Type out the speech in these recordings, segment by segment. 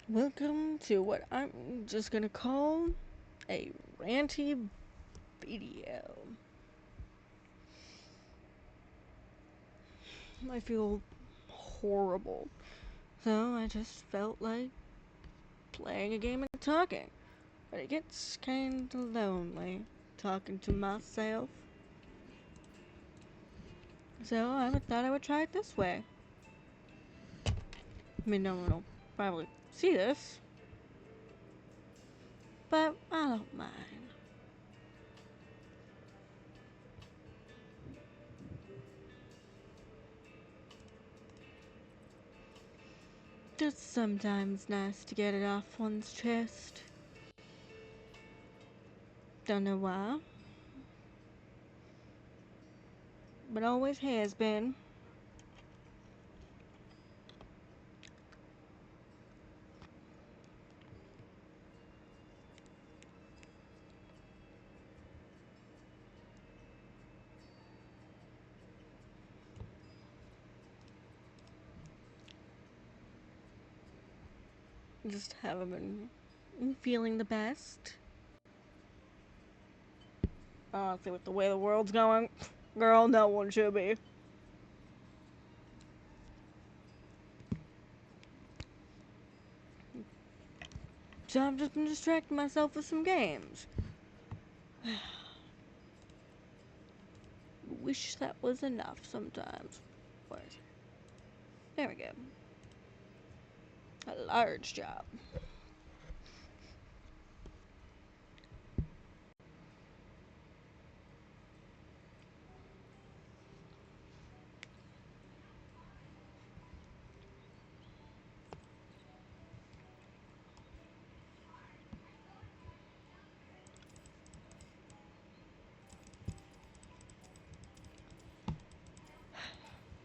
Welcome to what I'm just gonna call a ranty video. I feel horrible, so I just felt like playing a game and talking. But it gets kinda lonely talking to myself. So I thought I would try it this way. I mean, no one will probably see this, but I don't mind. It's sometimes nice to get it off one's chest. Don't know why, but always has been. Just haven't been feeling the best. Honestly, with the way the world's going, girl, no one should be. So I've just been distracting myself with some games. Wish that was enough sometimes. But there we go. A large job.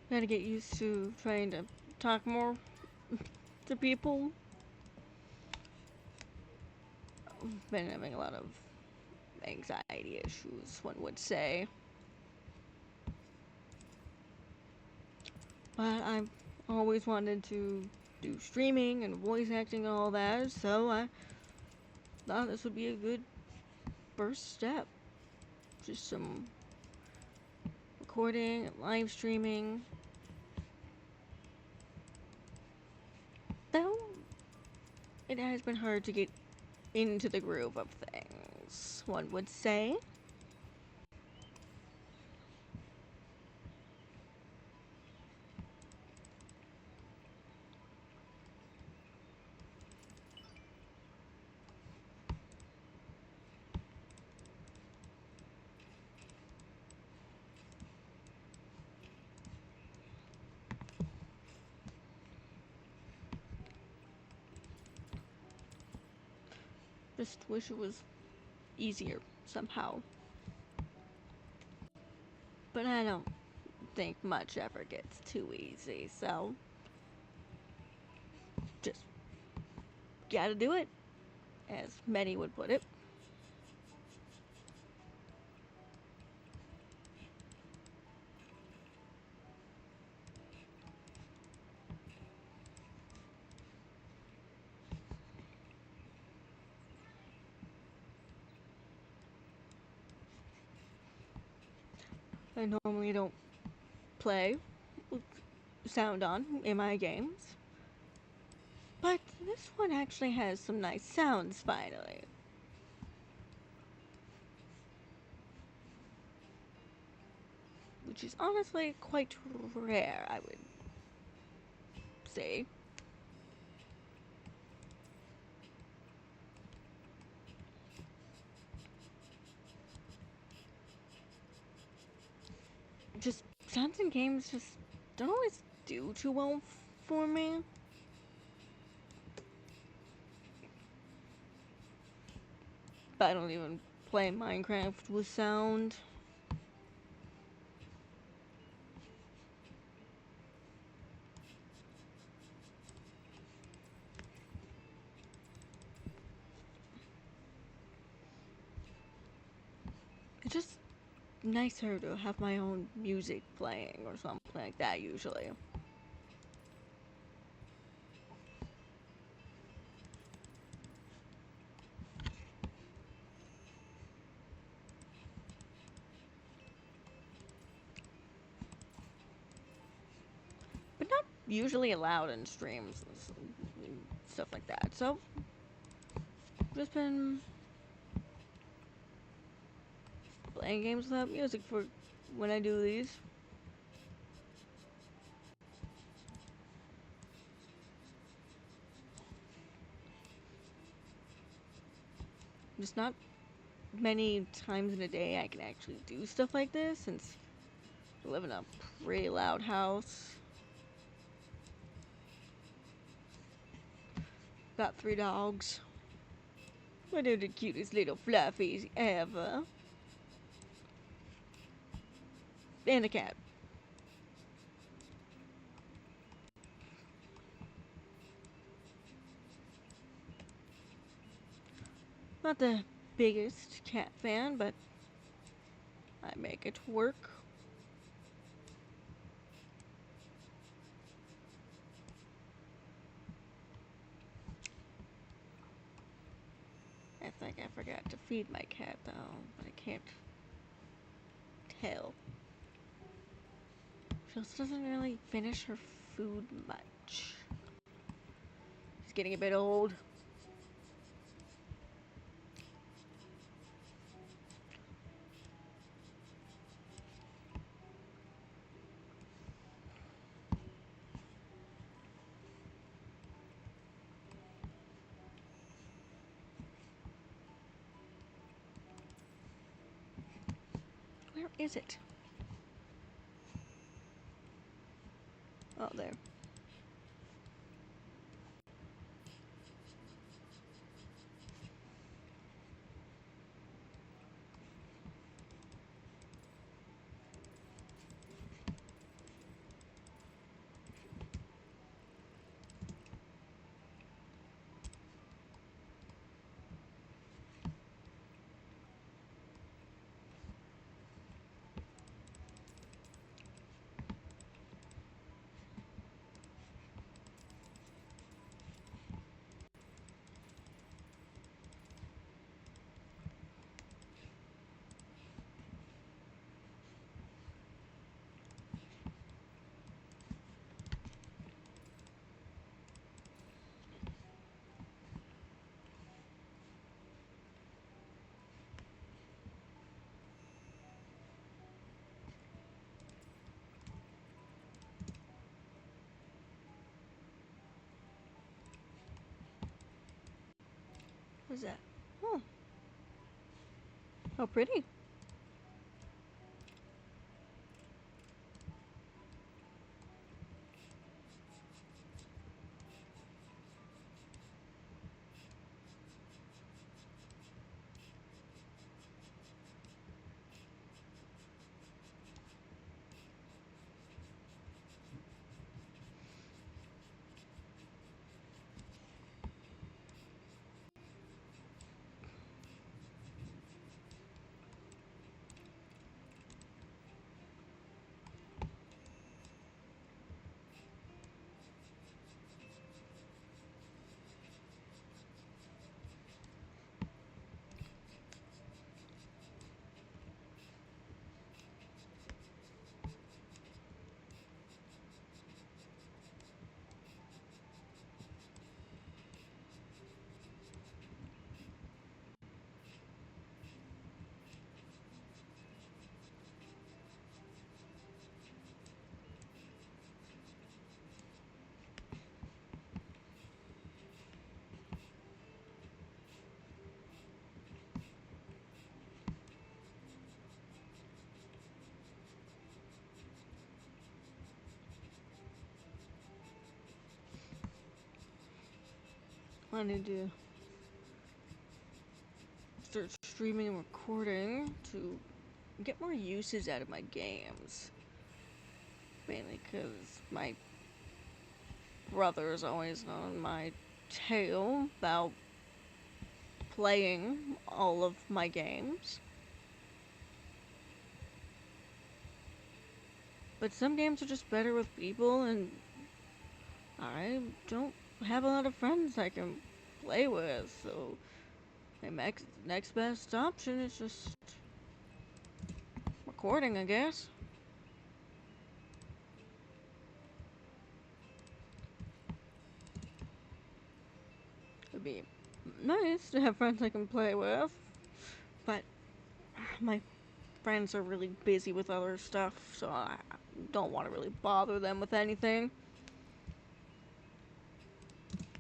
Gotta get used to trying to talk more to people. I've been having a lot of anxiety issues, one would say. But I've always wanted to do streaming and voice acting and all that, so I thought this would be a good first step. Just some recording and live streaming. Though it has been hard to get into the groove of things, one would say. Just wish it was easier somehow. But I don't think much ever gets too easy, so just gotta do it, as many would put it. I normally don't play with sound on in my games, but this one actually has some nice sounds finally. Which is honestly quite rare, I would say. Just sounds in games just don't always do too well for me. But I don't even play Minecraft with sound. It's just nicer to have my own music playing or something like that usually. usually allowed in streams and stuff like that. So, just been playing games without music for when I do these. Just not many times in a day I can actually do stuff like this since I live in a pretty loud house. Got 3 dogs. But they're the cutest little fluffies ever. And a cat. Not the biggest cat fan, but I make it work. I think I forgot to feed my cat though, but I can't tell. She also doesn't really finish her food much. She's getting a bit old. Where is it? Oh, there. What's that? Oh, how pretty. I need to start streaming and recording to get more uses out of my games. Mainly because my brother is always on my tail about playing all of my games. But some games are just better with people, and I don't have a lot of friends I can play with, so my next best option is just recording, I guess. It'd be nice to have friends I can play with, but my friends are really busy with other stuff, so I don't want to really bother them with anything.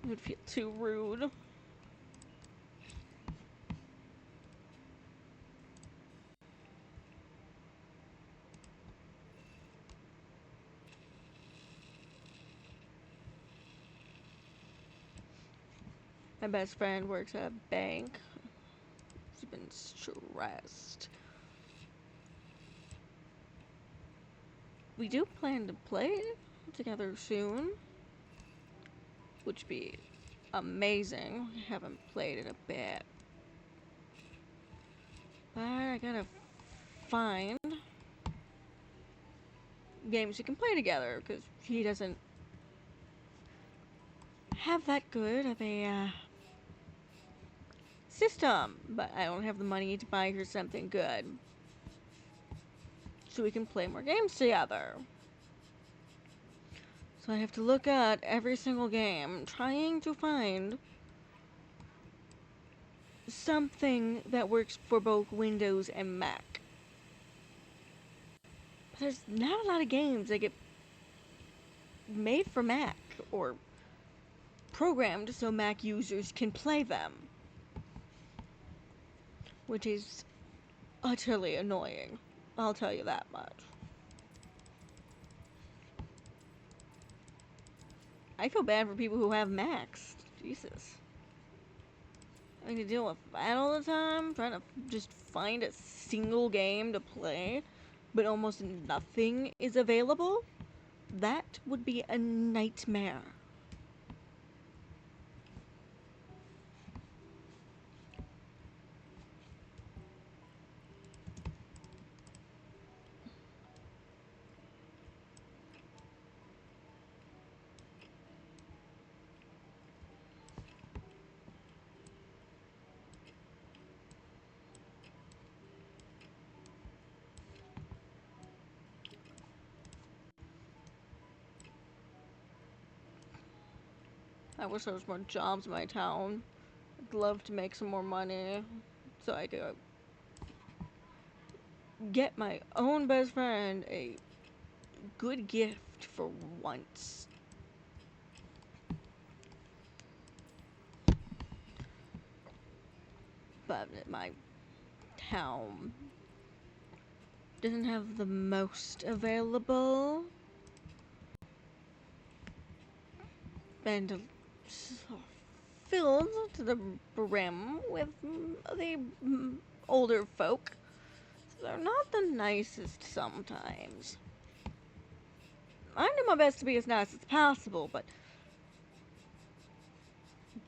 It would feel too rude. My best friend works at a bank. She's been stressed. We do plan to play together soon, which would be amazing. We haven't played in a bit. But I gotta find games we can play together, because he doesn't have that good of a system, but I don't have the money to buy her something good. So we can play more games together. So I have to look at every single game, trying to find something that works for both Windows and Mac. But there's not a lot of games that get made for Mac or programmed so Mac users can play them, which is utterly annoying. I'll tell you that much. I feel bad for people who have Macs. Jesus. I need to deal with that all the time, trying to just find a single game to play, but almost nothing is available. That would be a nightmare. I wish there was more jobs in my town. I'd love to make some more money so I could get my own best friend a good gift for once. But my town doesn't have the most available. And filled to the brim with the older folk. They're not the nicest sometimes. I do my best to be as nice as possible, but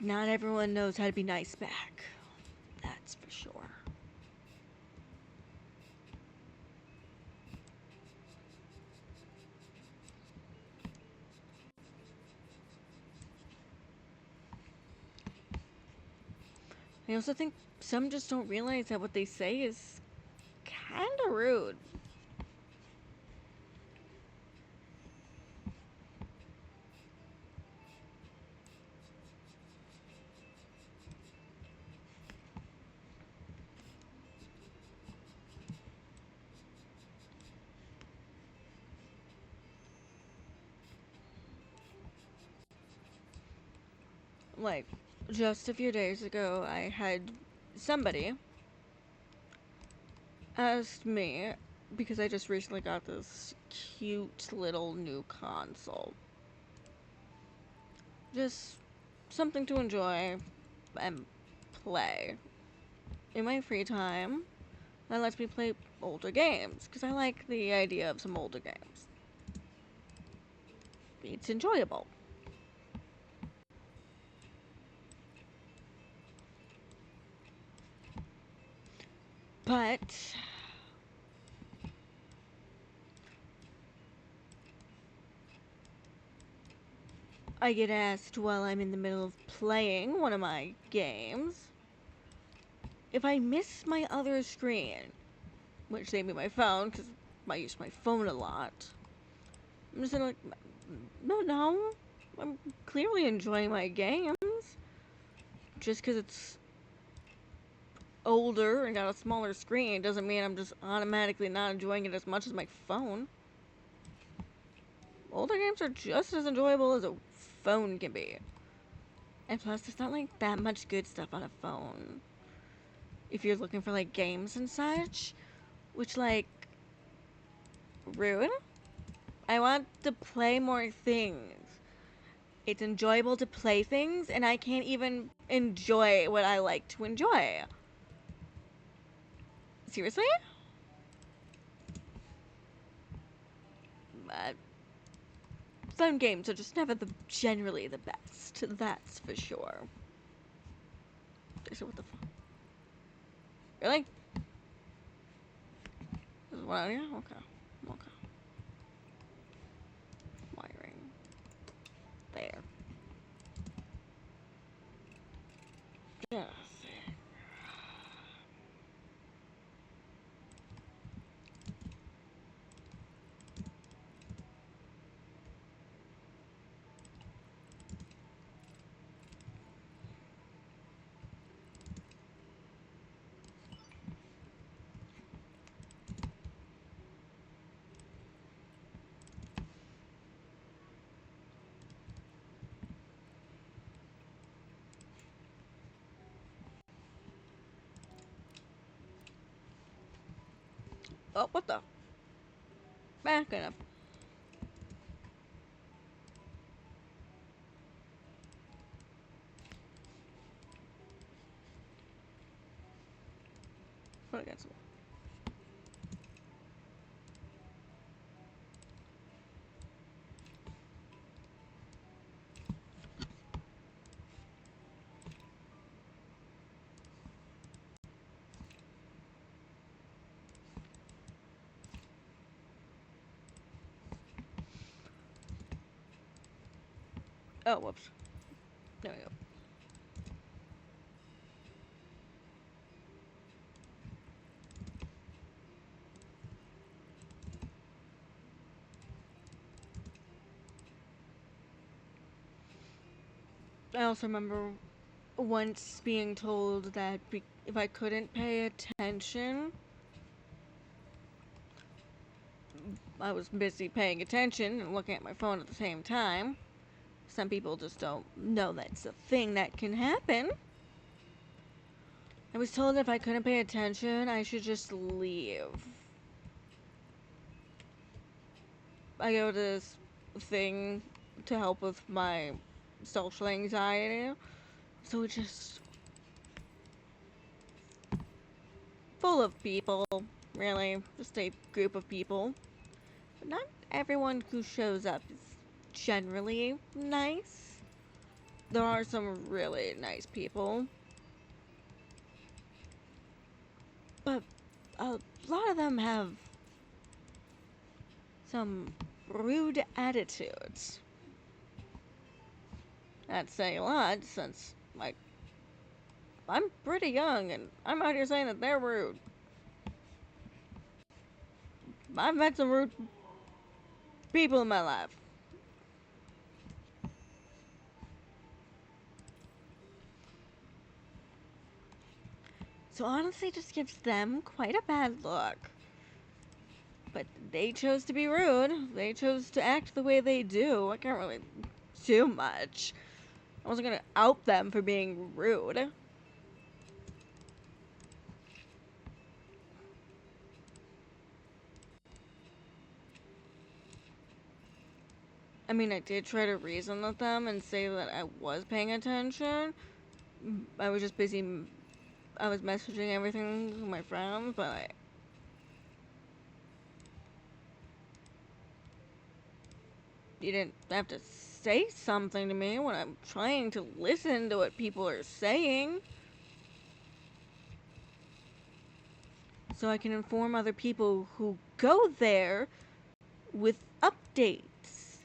not everyone knows how to be nice back. That's for sure. I also think some just don't realize that what they say is kinda rude. Like, just a few days ago, I had somebody asked me, because I just recently got this cute little new console. Just something to enjoy and play. In my free time, that lets me play older games, because I like the idea of some older games. It's enjoyable. But I get asked while I'm in the middle of playing one of my games if I miss my other screen, which may be my phone, because I use my phone a lot. I'm just like, no, I'm clearly enjoying my games. just because it's older and got a smaller screen doesn't mean I'm just automatically not enjoying it as much as my phone. Older games are just as enjoyable as a phone can be. And plus, there's not like that much good stuff on a phone. If you're looking for like games and such, which like, rude. I want to play more things. It's enjoyable to play things, and I can't even enjoy what I like to enjoy. Seriously? But phone games are just never generally the best. That's for sure. So what the fuck? Really? This is what I do? Okay. Okay. Wiring. There. Yes. Oh, what the? Back enough. Put against the wall. Oh, whoops. There we go. I also remember once being told that if I couldn't pay attention, I was busy paying attention and looking at my phone at the same time. Some people just don't know that's a thing that can happen. I was told if I couldn't pay attention, I should just leave. I go to this thing to help with my social anxiety. So it's just full of people, really. Just a group of people. But not everyone who shows up is generally nice. There are some really nice people. But a lot of them have some rude attitudes. That's saying a lot since, like, I'm pretty young and I'm out here saying that they're rude. I've met some rude people in my life. So honestly, it just gives them quite a bad look. But they chose to be rude. They chose to act the way they do. I can't really do much. I wasn't gonna out them for being rude. I mean, I did try to reason with them and say that I was paying attention. I was just busy. I was messaging everything with my friends, but you didn't have to say something to me when I'm trying to listen to what people are saying. So I can inform other people who go there with updates.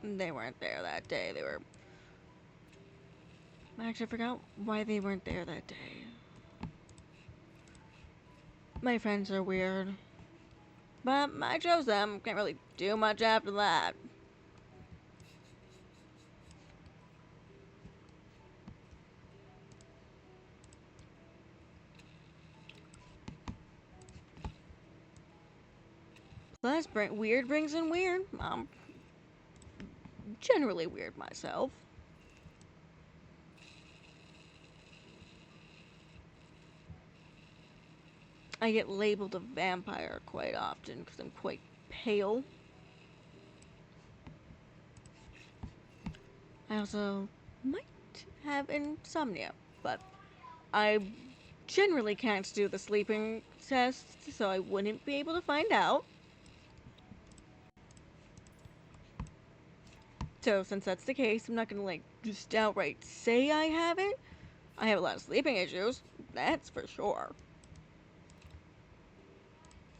They weren't there that day. They were. Actually, I forgot why they weren't there that day. My friends are weird. But I chose them. Can't really do much after that. Plus, weird brings in weird. I'm generally weird myself. I get labeled a vampire quite often because I'm quite pale. I also might have insomnia, but I generally can't do the sleeping test, so I wouldn't be able to find out. So since that's the case, I'm not gonna like just outright say I have it. I have a lot of sleeping issues, that's for sure.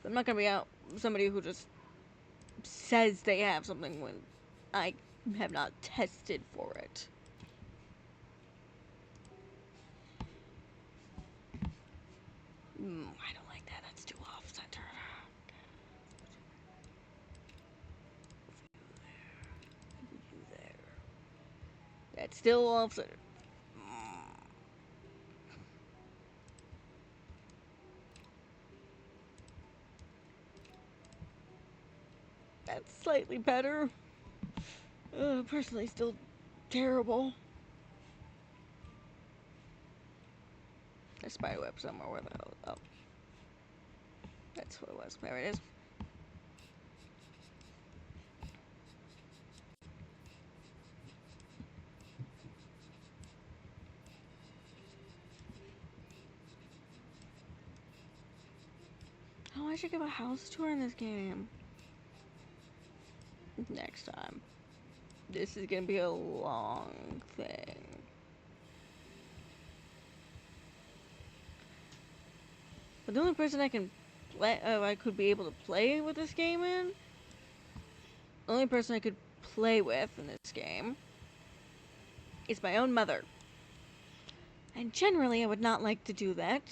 I'm not gonna be out somebody who just says they have something when I have not tested for it. I don't like that. That's too off center. There. That's still off center. That's slightly better. Personally, still terrible. A spider web somewhere. Where the hell? Oh, that's what it was. There it is. Oh, I should give a house tour in this game. Next time. This is gonna be a long thing. But the only person I can play, I could be able to play with this game in, the only person I could play with in this game is my own mother. And generally, I would not like to do that.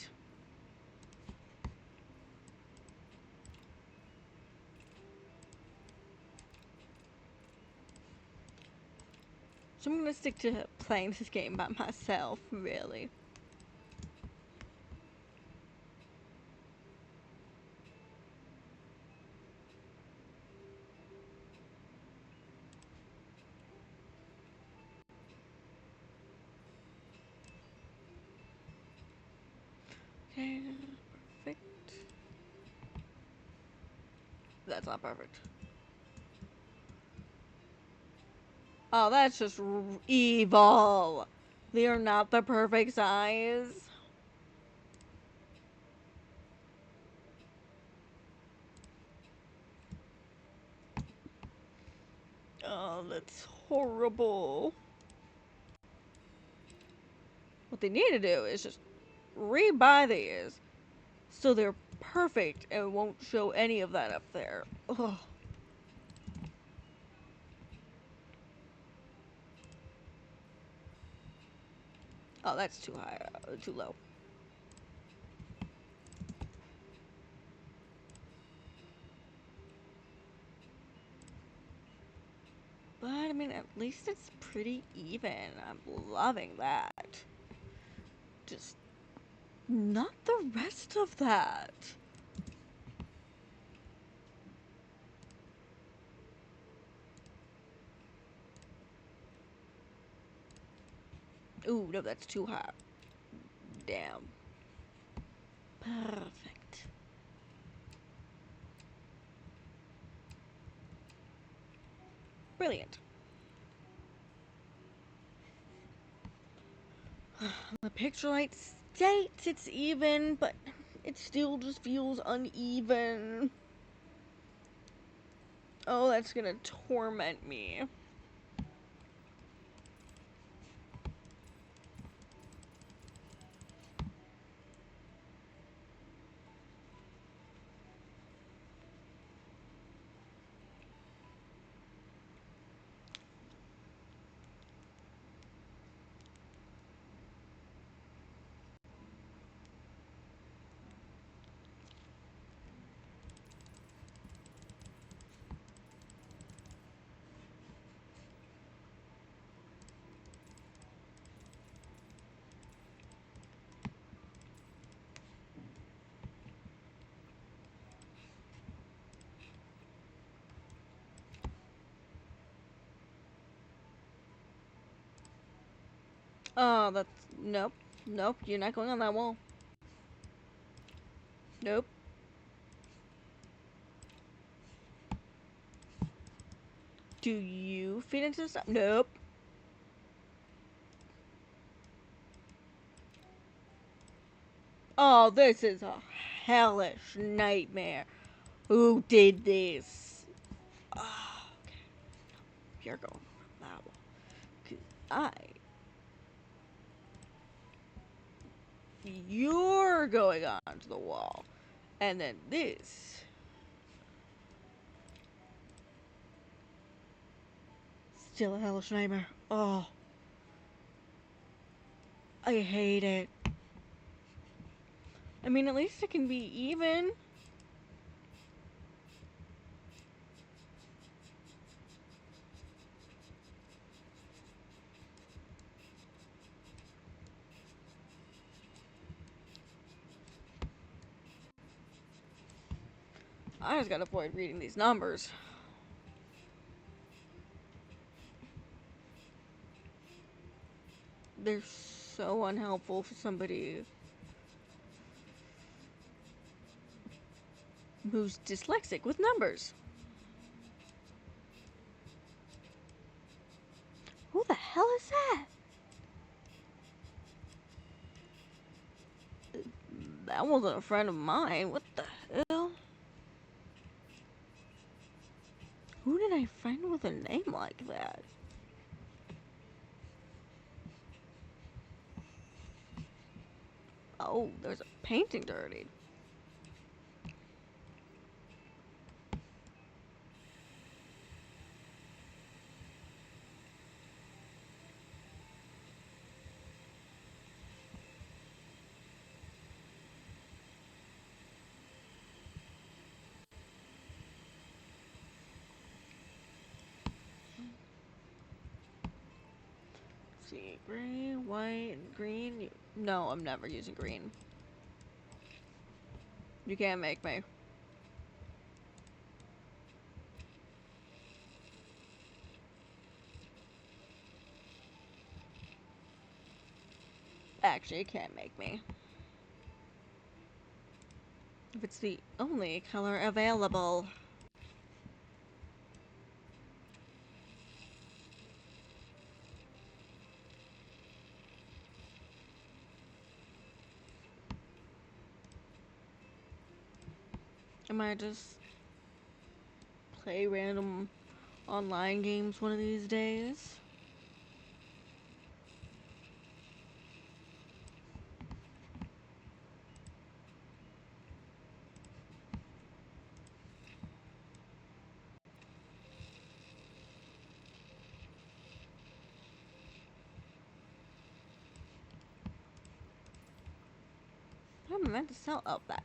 So I'm gonna stick to playing this game by myself, really. Okay, perfect. That's not perfect. Oh, that's just evil. They are not the perfect size. Oh, that's horrible. What they need to do is just rebuy these so they're perfect and won't show any of that up there. Ugh. Oh, that's too high, too low. But, I mean, at least it's pretty even. I'm loving that. Just not the rest of that. Ooh, no, that's too high. Damn. Perfect. Brilliant. The picture light states it's even, but it still just feels uneven. Oh, that's gonna torment me. Oh, that's... Nope. Nope, you're not going on that wall. Nope. Do you feed into the stuff? Nope. Oh, this is a hellish nightmare. Who did this? Oh, okay. You're going on that wall. 'Cause you're going onto the wall. And then this. Still a hellish nightmare. Oh, I hate it. I mean, at least it can be even. I just gotta avoid reading these numbers. They're so unhelpful for somebody who's dyslexic with numbers. Who the hell is that? That wasn't a friend of mine. What the hell? Who did I friend with a name like that? Oh, there's a painting dirty. See, gray, white, green. No, I'm never using green. You can't make me. Actually, you can't make me. If it's the only color available. I might just play random online games one of these days. What am I meant to sell? Oh, that.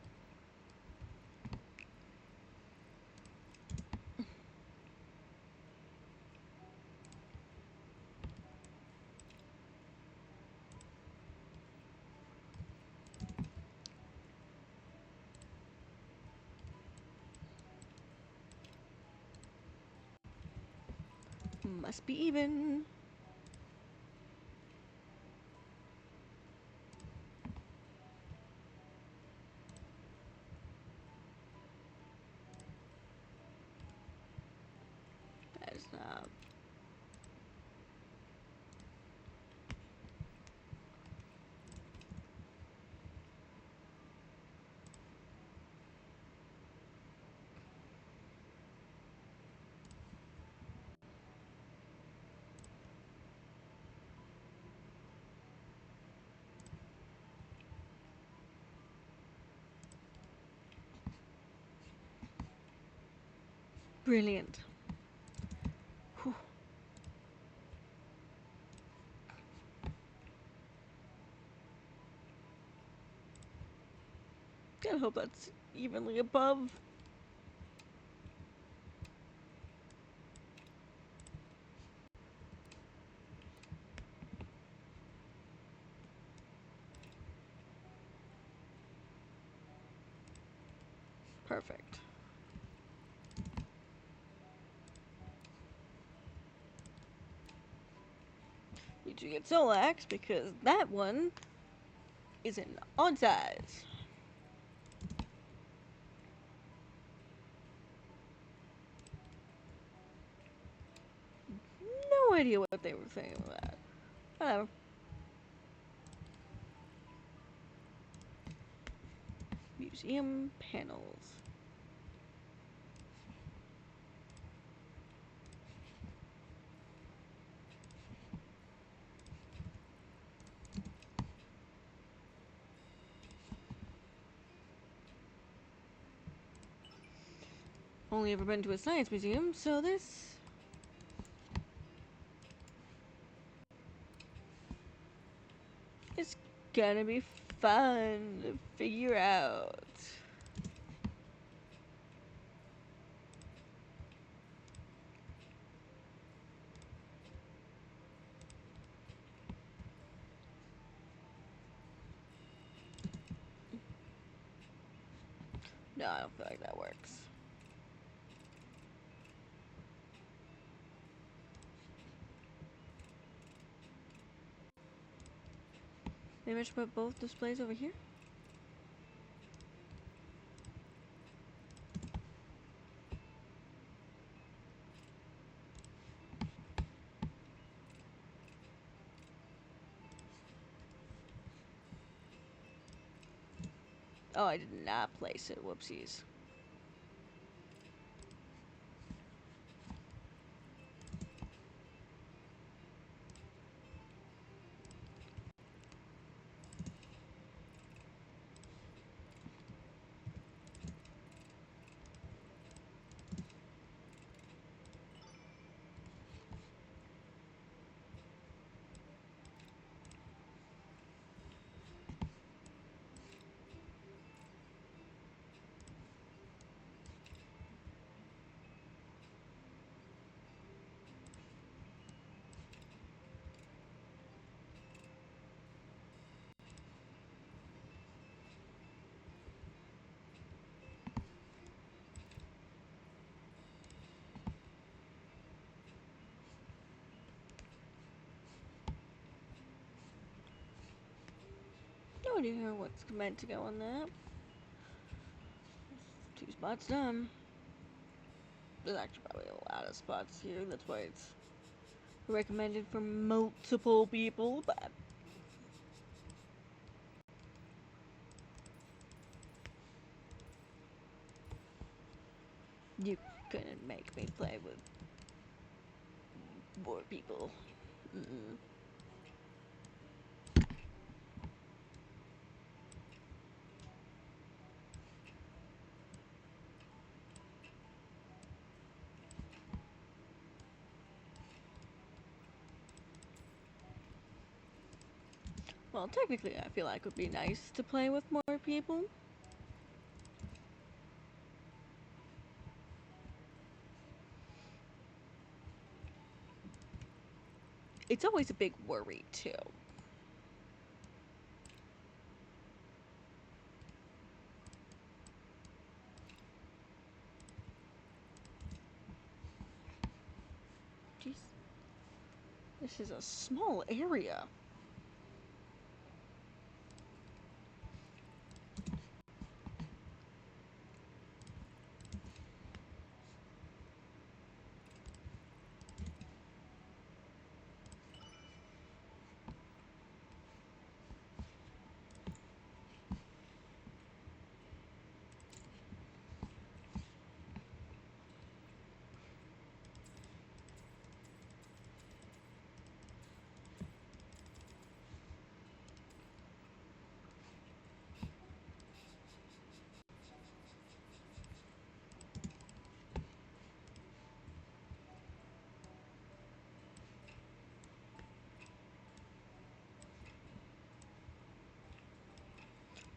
Must be even. That is not. Brilliant. Whew. I hope that's evenly above. Perfect. Need to get Solax because that one is an odd size. No idea what they were saying with that. Whatever. Museum panels. Only ever been to a science museum, so this is gonna be fun to figure out. No, I don't feel like that works. Maybe I should put both displays over here? Oh, I did not place it. Whoopsies. No idea what's meant to go on that. 2 spots done. There's actually probably a lot of spots here. That's why it's recommended for multiple people, but you couldn't make me play with more people. Mm-mm. Well, technically, I feel like it would be nice to play with more people. It's always a big worry, too. Jeez. This is a small area.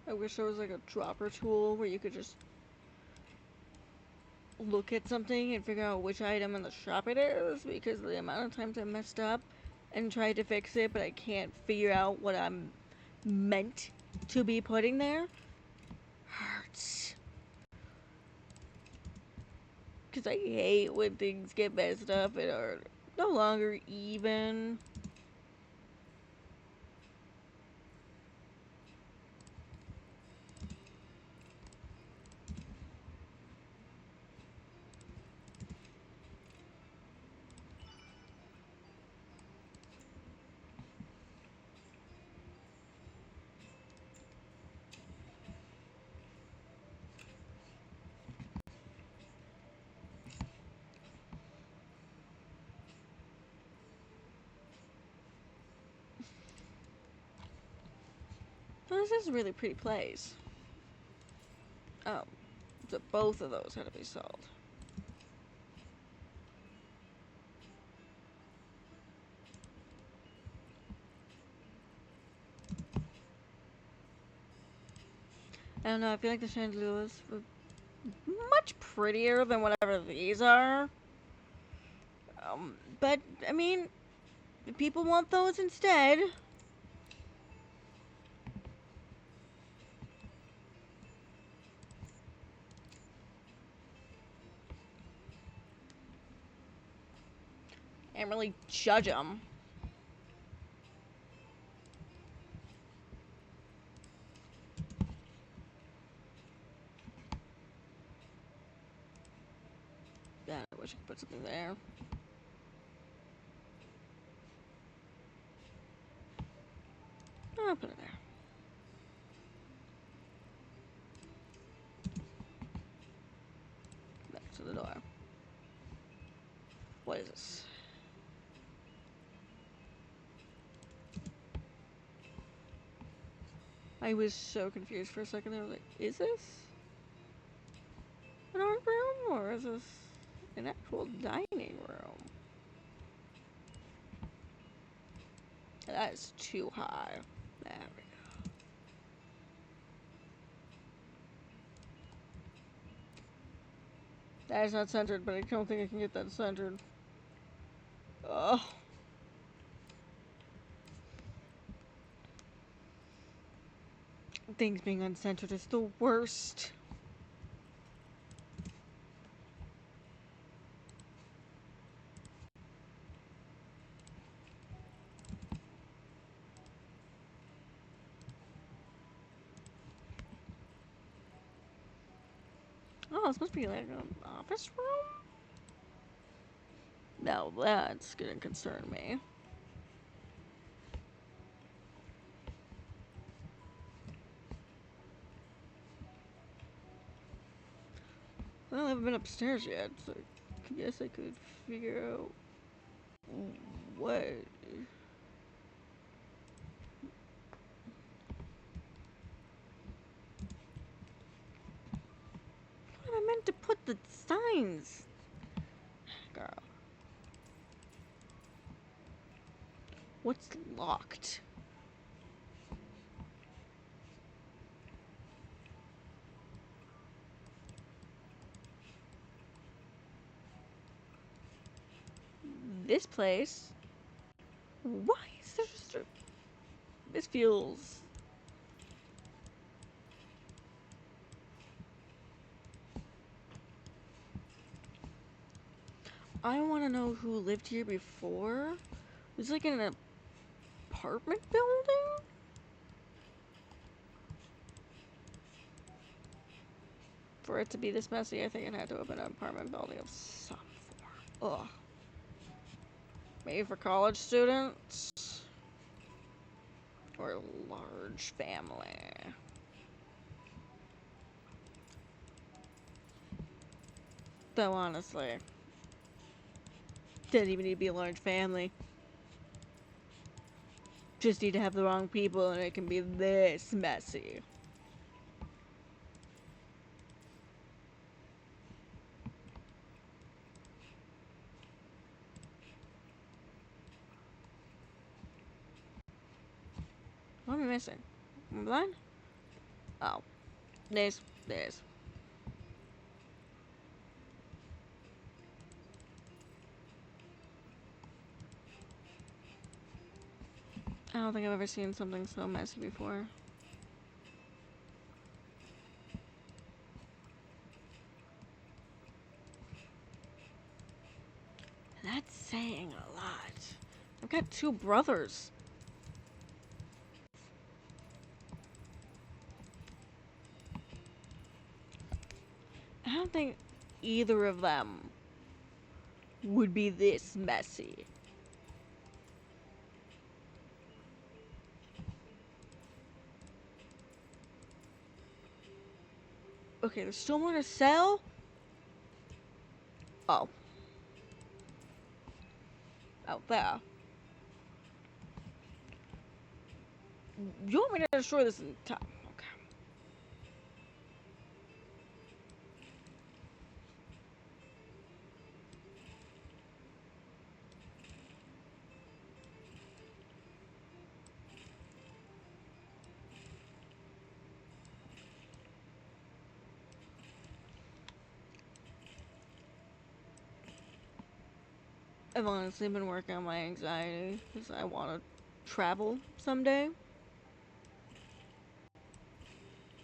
I wish there was like a dropper tool where you could just look at something and figure out which item in the shop it is, because the amount of times I messed up and tried to fix it, but I can't figure out what I'm meant to be putting there, hurts. Because I hate when things get messed up and are no longer even. This is a really pretty place. Oh, so both of those had to be sold. I don't know, I feel like the chandeliers were much prettier than whatever these are. But, I mean, if people want those instead. Can't really judge them. Yeah, I wish I could put something there. I'll put it there. Back to the door. What is this? I was so confused for a second. I was like, is this an art room or is this an actual dining room? That is too high. There we go. That is not centered, but I don't think I can get that centered. Ugh. Things being uncentered is the worst. Oh, it's supposed to be like an office room? Now that's gonna concern me. Well, I haven't been upstairs yet, so I guess I could figure out what. What I meant to put the signs, girl. What's locked? This place? Why is there just a... This feels... I want to know who lived here before. It was like in an apartment building? For it to be this messy, I think it had to have been an apartment building of some form. Ugh. Maybe for college students? Or a large family. Though honestly, didn't even need to be a large family. Just need to have the wrong people and it can be this messy. What am I missing? Am I blind? Oh. This. I don't think I've ever seen something so messy before. That's saying a lot. I've got two brothers. I don't think either of them would be this messy. Okay, there's still more to sell? Oh. Out there. You want me to destroy this entire? Okay. I've honestly been working on my anxiety because I want to travel someday.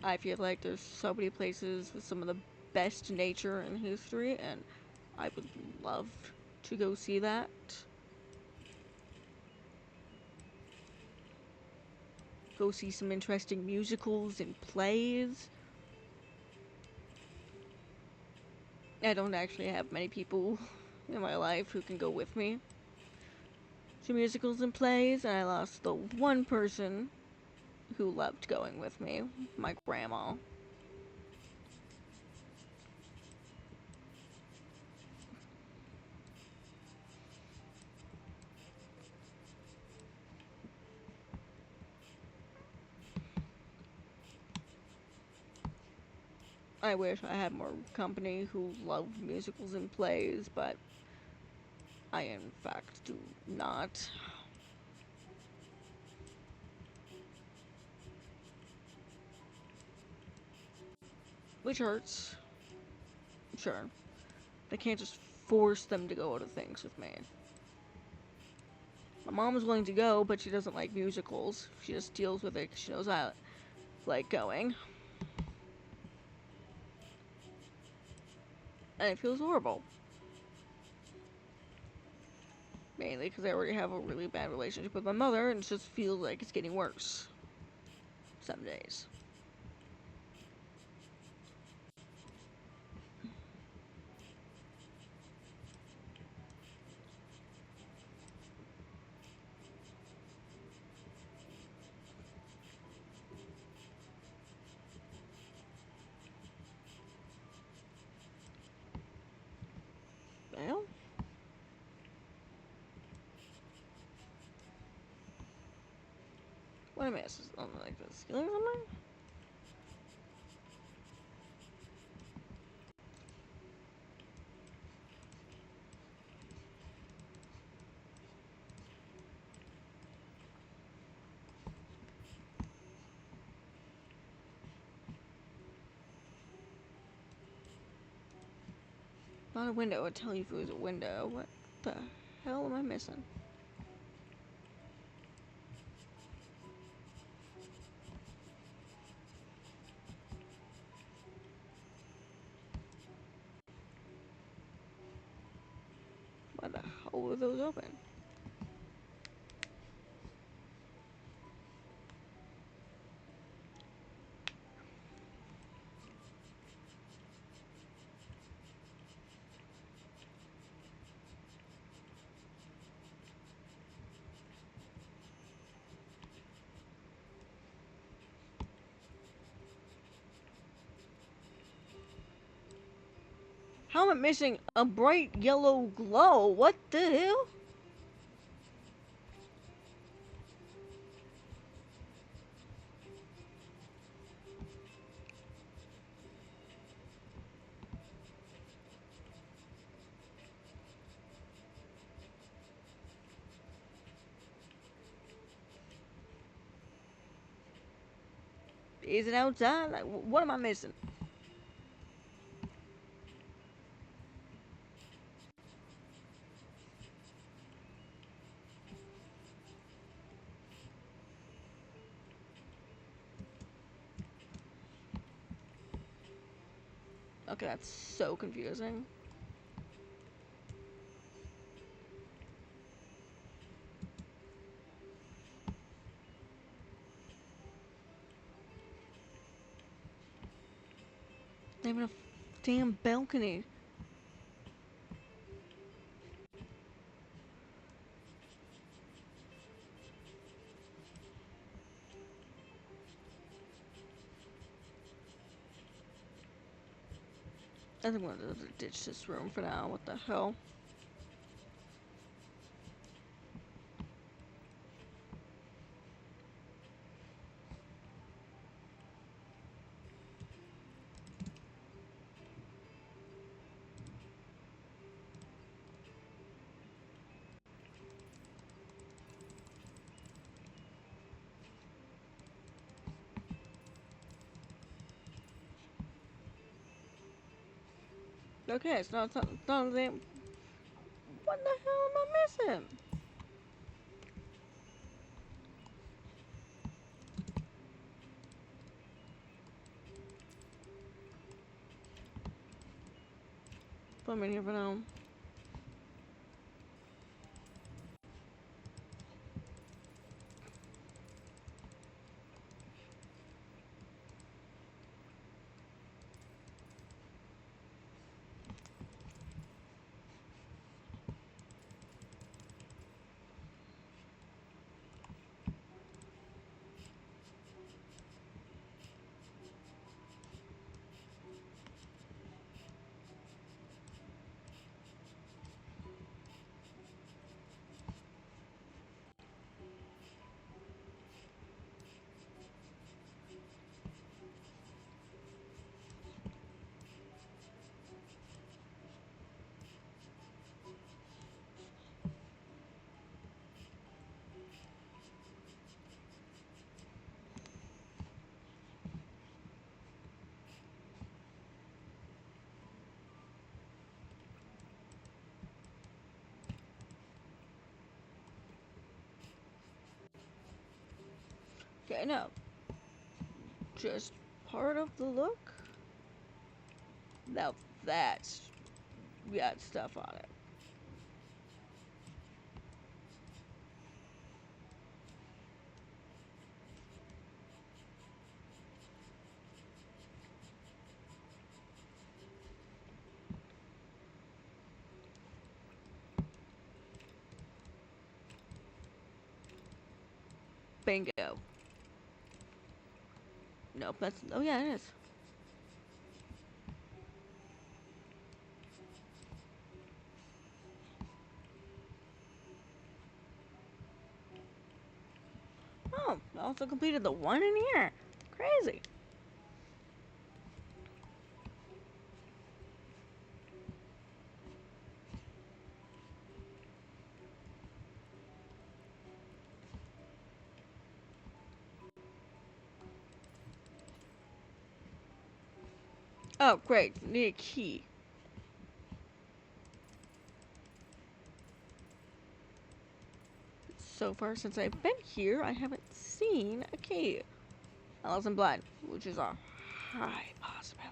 I feel like there's so many places with some of the best nature in history, and I would love to go see that. Go see some interesting musicals and plays. I don't actually have many people in my life who can go with me to musicals and plays, and I lost the one person who loved going with me, my grandma. I wish I had more company who loved musicals and plays, but I in fact do not. Which hurts. Sure. I can't just force them to go to things with me. My mom is willing to go, but she doesn't like musicals. She just deals with it because she knows I like going. And it feels horrible. Mainly because I already have a really bad relationship with my mother, and it just feels like it's getting worse. Some days. Well, what am I miss? Something like this. You know something? Not a window. I'd tell you if it was a window. What the hell am I missing? Why the hell were those open? How am I missing a bright yellow glow? What the hell? Is it outside? Like, what am I missing? Okay, that's so confusing. Not even a damn balcony. I think I'm gonna ditch this room for now. What the hell? Okay, it's not something. What the hell am I missing? Put me here for now. Okay, no. Just part of the look? Now that's got stuff on it. Bingo. Nope, that's. Oh, yeah, it is. Oh, I also completed the one in here. Crazy. Oh, great. Need a key. So far since I've been here, I haven't seen a key. Unless I'm blind, which is a high possibility.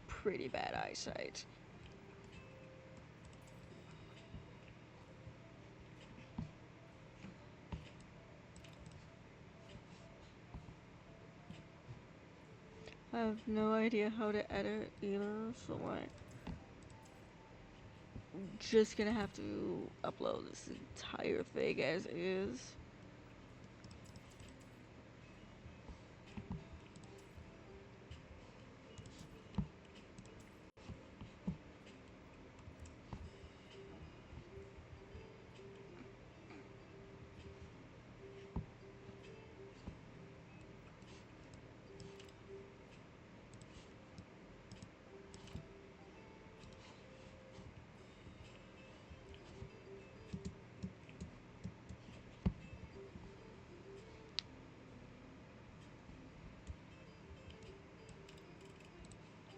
Pretty bad eyesight. I have no idea how to edit either, so I'm just gonna have to upload this entire thing as is.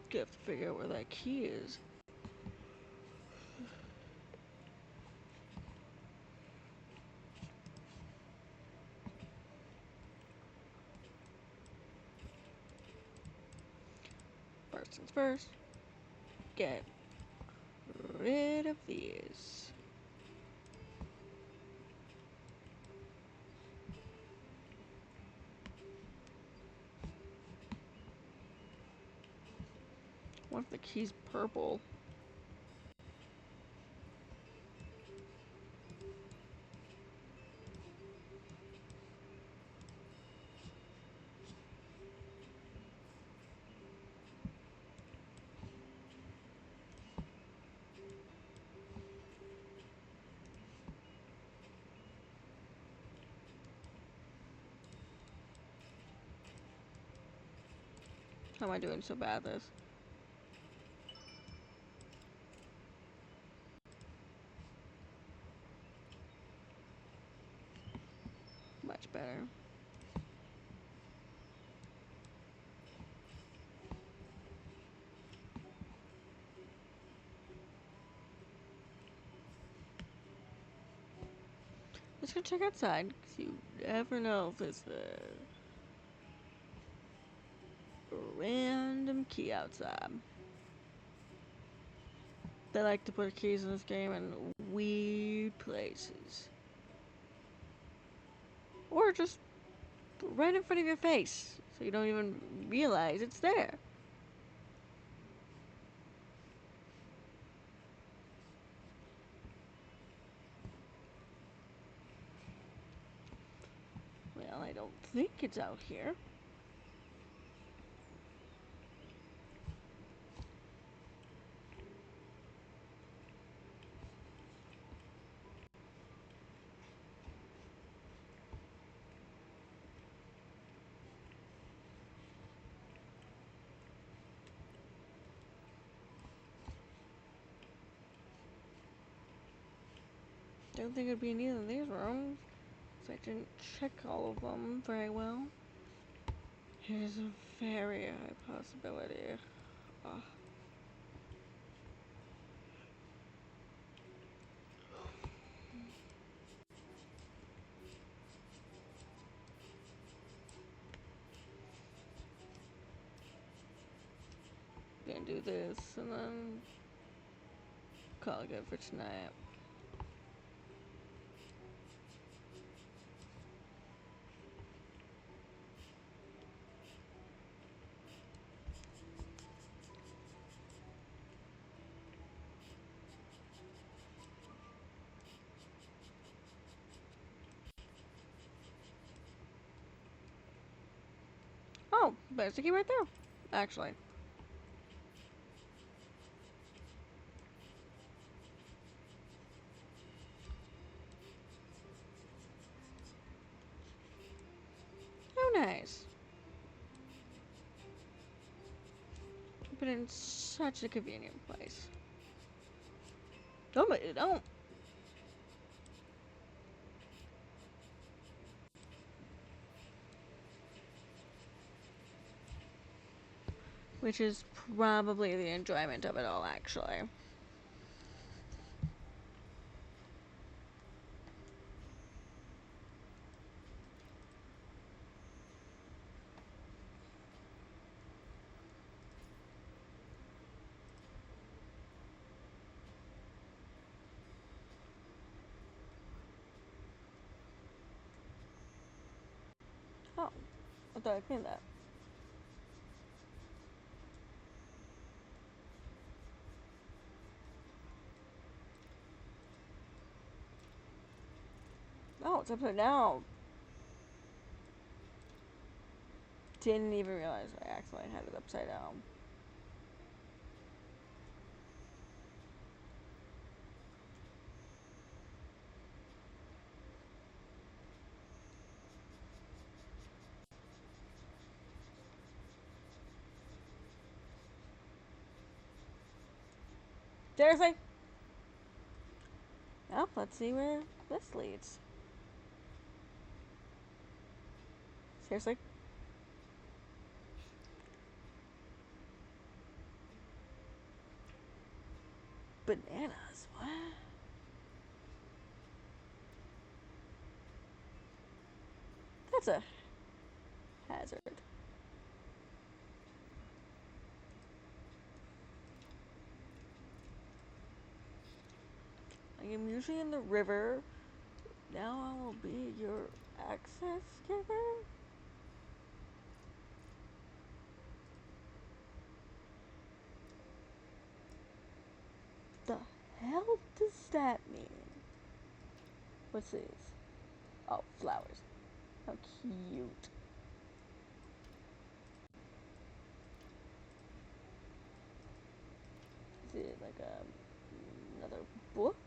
Gonna have to figure out where that key is. First things first, get rid of these. What if the key's purple? How am I doing so bad at this? Let's go check outside, because you never know if there's a random key outside. They like to put keys in this game in weird places. Or just right in front of your face, so you don't even realize it's there. Well, I don't think it's out here. Don't think it'd be in either of these rooms, so I didn't check all of them very well. Here's a very high possibility. Oh. Gonna do this and then call it good for tonight. Oh, there's the key right there, actually. Oh, nice. But in such a convenient place. Oh, but you don't. Which is probably the enjoyment of it all, actually. Oh, I thought I cleaned that. Oh, it's upside down. Didn't even realize I accidentally had it upside down. Seriously? Well, let's see where this leads. Seriously? Bananas? What? That's a hazard. I am usually in the river. Now I will be your access giver? The hell does that mean? What's these? Oh, flowers. How cute. Is it like another book?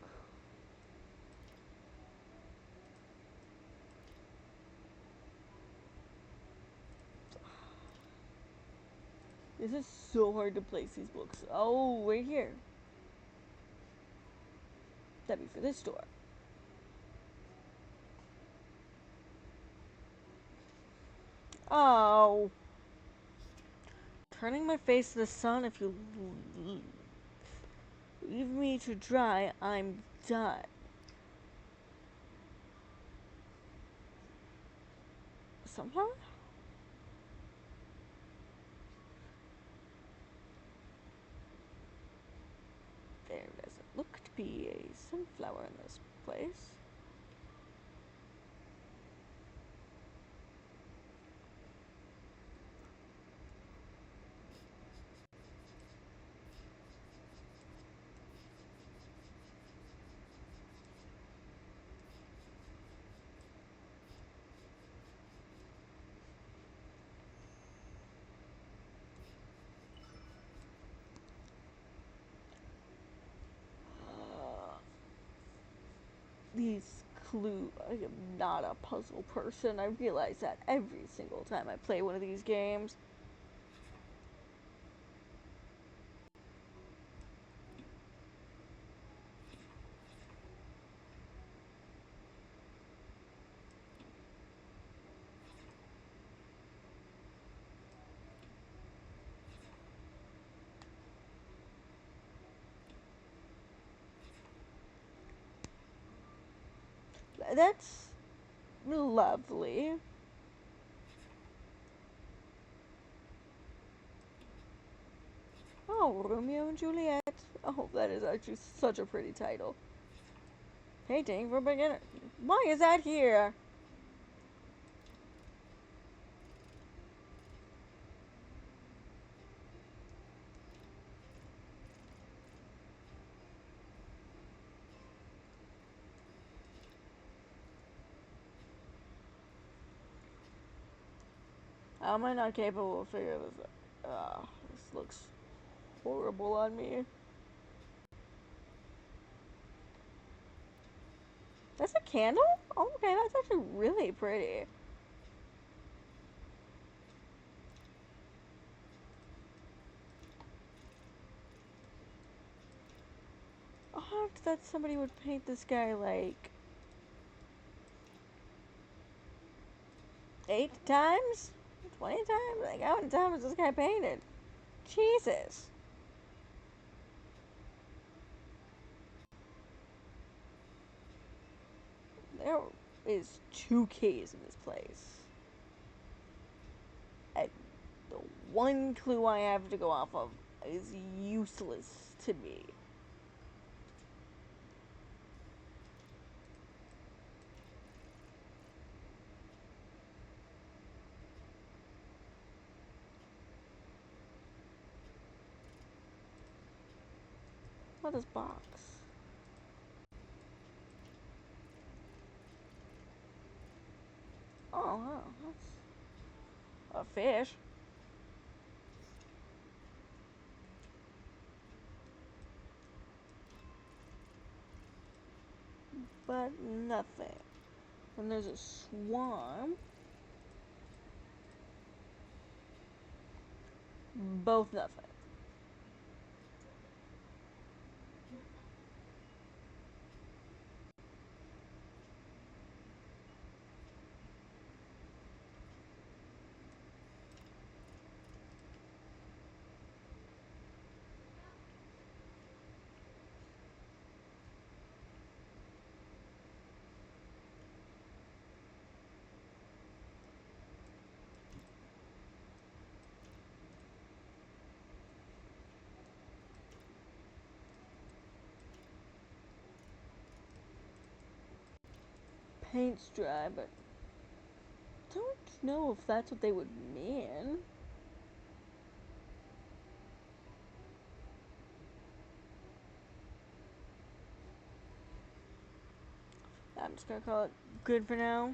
This is so hard to place these books. Oh, right here. That'd be for this door. Oh. Turning my face to the sun. If you leave me to dry, I'm done. sunflower? There doesn't look to be a sunflower in this place. These clues. I am not a puzzle person. I realize that every single time I play one of these games. That's lovely. Oh, Romeo and Juliet. Oh, that is actually such a pretty title. Painting for beginner. Why is that here? How am I not capable of figuring this out? This looks horrible on me. That's a candle? Oh, okay, that's actually really pretty. Odd that somebody would paint this guy like 8 times? 20 times? Like, how many times is this guy painted? Jesus. There is 2 keys in this place. And the one clue I have to go off of is useless to me. What is box? Oh, wow, that's a fish. But nothing. And there's a swarm. Both nothing. Paint's dry, but don't know if that's what they would mean. I'm just gonna call it good for now.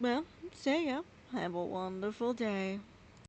Well, see ya. Have a wonderful day.